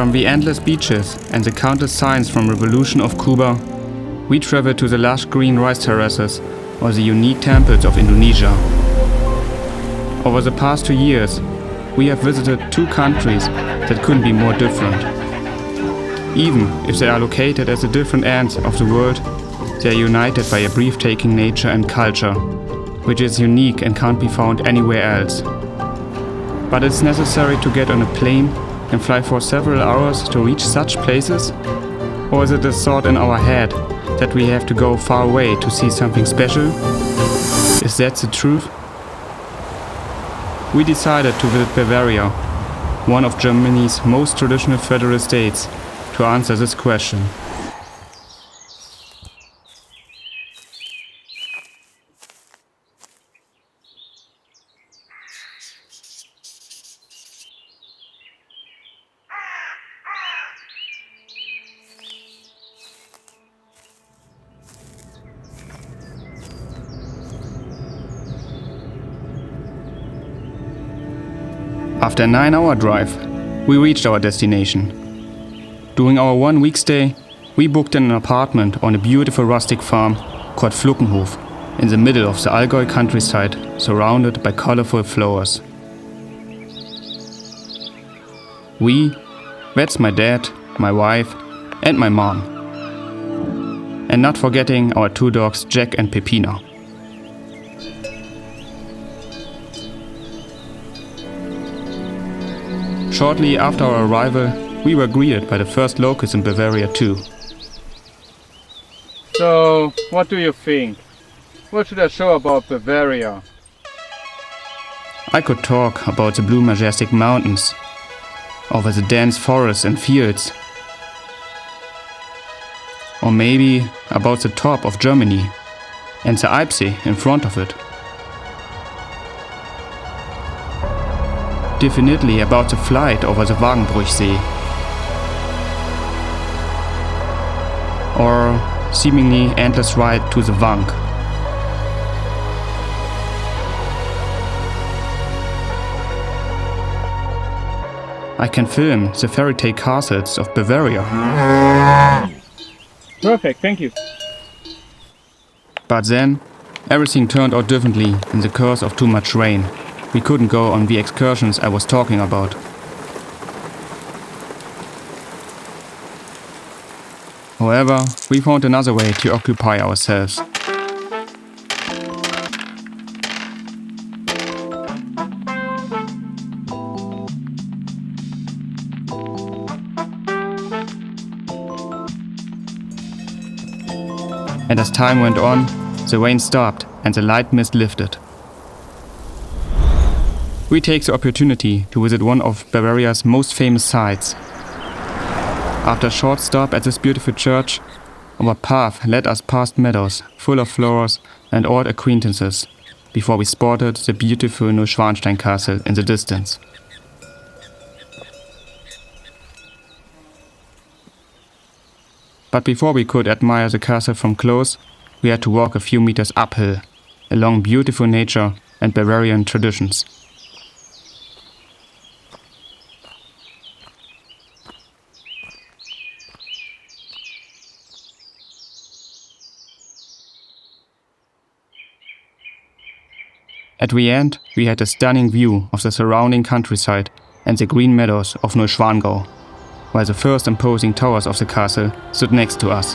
From the endless beaches and the countless signs from revolution of Cuba, we travel to the lush green rice terraces or the unique temples of Indonesia. Over the past 2 years, we have visited 2 countries that couldn't be more different. Even if they are located at the different ends of the world, they are united by a breathtaking nature and culture, which is unique and can't be found anywhere else. But it's necessary to get on a plane and fly for several hours to reach such places? Or is it a thought in our head that we have to go far away to see something special? Is that the truth? We decided to visit Bavaria, one of Germany's most traditional federal states, to answer this question. After a 9-hour drive, we reached our destination. During our 1-week stay, we booked an apartment on a beautiful rustic farm called Fluckenhof in the middle of the Allgäu countryside, surrounded by colorful flowers. We, that's my dad, my wife, and my mom. And not forgetting our 2 dogs, Jack and Pepina. Shortly after our arrival, we were greeted by the first locals in Bavaria too. So, what do you think? What should I show about Bavaria? I could talk about the blue majestic mountains, over the dense forests and fields, or maybe about the top of Germany and the Alpsee in front of it. Definitely about the flight over the Wagenbruchsee, or seemingly endless ride to the Wank. I can film the Fairytale castles of Bavaria. Perfect, thank you. But then, everything turned out differently in the course of too much rain. We couldn't go on the excursions I was talking about. However, we found another way to occupy ourselves. And as time went on, the rain stopped and the light mist lifted. We take the opportunity to visit one of Bavaria's most famous sites. After a short stop at this beautiful church, our path led us past meadows full of flowers and old acquaintances, before we spotted the beautiful Neuschwanstein castle in the distance. But before we could admire the castle from close, we had to walk a few meters uphill, along beautiful nature and Bavarian traditions. At the end, we had a stunning view of the surrounding countryside and the green meadows of Neuschwangau, while the first imposing towers of the castle stood next to us.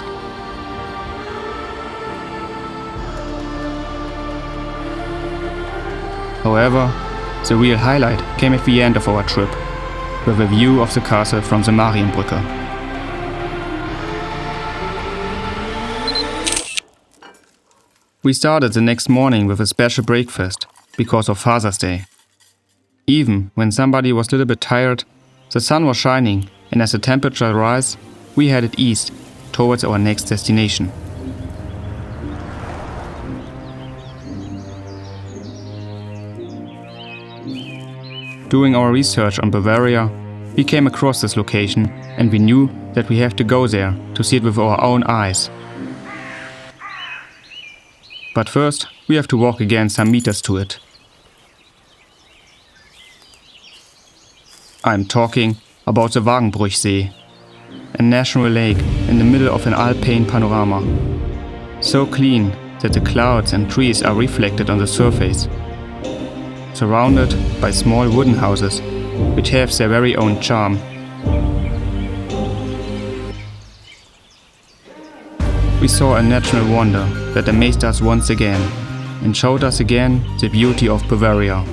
However, the real highlight came at the end of our trip, with a view of the castle from the Marienbrücke. We started the next morning with a special breakfast, because of Father's Day. Even when somebody was a little bit tired, the sun was shining, and as the temperature rose, we headed east, towards our next destination. Doing our research on Bavaria, we came across this location and we knew that we have to go there to see it with our own eyes. But first, we have to walk again some meters to it. I'm talking about the Wagenbruchsee, a natural lake in the middle of an Alpine panorama. So clean that the clouds and trees are reflected on the surface, surrounded by small wooden houses, which have their very own charm. We saw a natural wonder that amazed us once again and showed us again the beauty of Bavaria.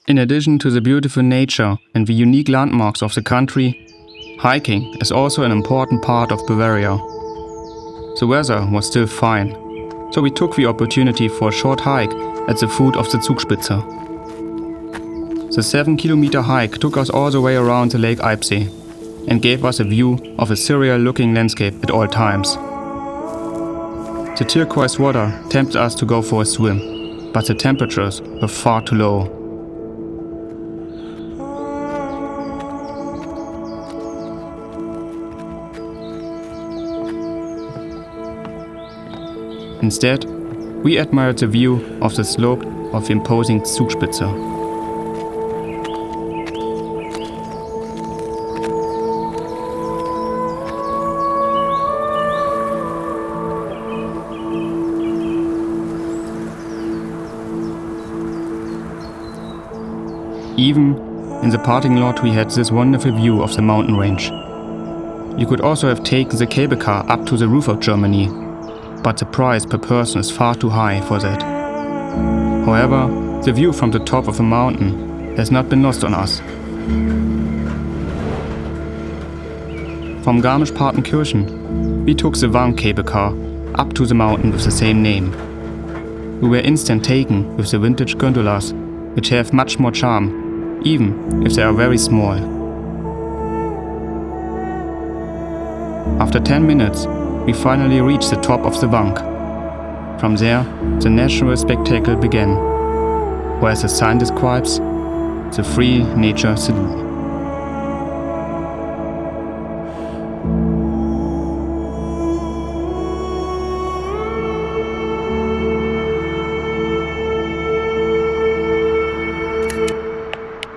In addition to the beautiful nature and the unique landmarks of the country, hiking is also an important part of Bavaria. The weather was still fine, so we took the opportunity for a short hike at the foot of the Zugspitze. The 7-kilometer hike took us all the way around the Lake Eibsee and gave us a view of a surreal-looking landscape at all times. The turquoise water tempted us to go for a swim, but the temperatures were far too low. Instead, we admired the view of the slope of the imposing Zugspitze. Even in the parking lot we had this wonderful view of the mountain range. You could also have taken the cable car up to the roof of Germany, but the price per person is far too high for that. However, the view from the top of the mountain has not been lost on us. From Garmisch-Partenkirchen, we took the Wagen cable car up to the mountain with the same name. We were instant taken with the vintage gondolas, which have much more charm, even if they are very small. After 10 minutes, we finally reached the top of the Wagen. From there, the natural spectacle began, or as the sign describes, the free nature salute.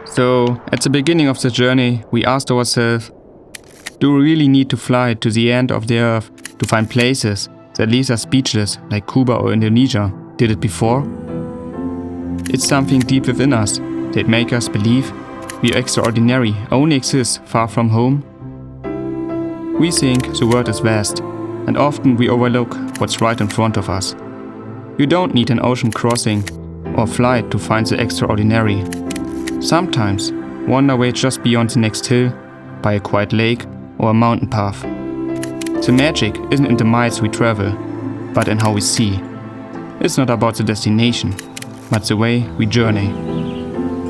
So, at the beginning of the journey, we asked ourselves, do we really need to fly to the end of the earth to find places that leave us speechless like Cuba or Indonesia did it before? It's something deep within us that makes us believe the extraordinary only exists far from home. We think the world is vast, and often we overlook what's right in front of us. You don't need an ocean crossing or flight to find the extraordinary. Sometimes wander away just beyond the next hill, by a quiet lake or a mountain path. The magic isn't in the miles we travel, but in how we see. It's not about the destination, but the way we journey.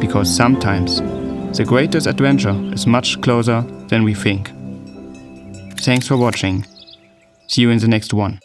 Because sometimes the greatest adventure is much closer than we think. Thanks for watching. See you in the next one.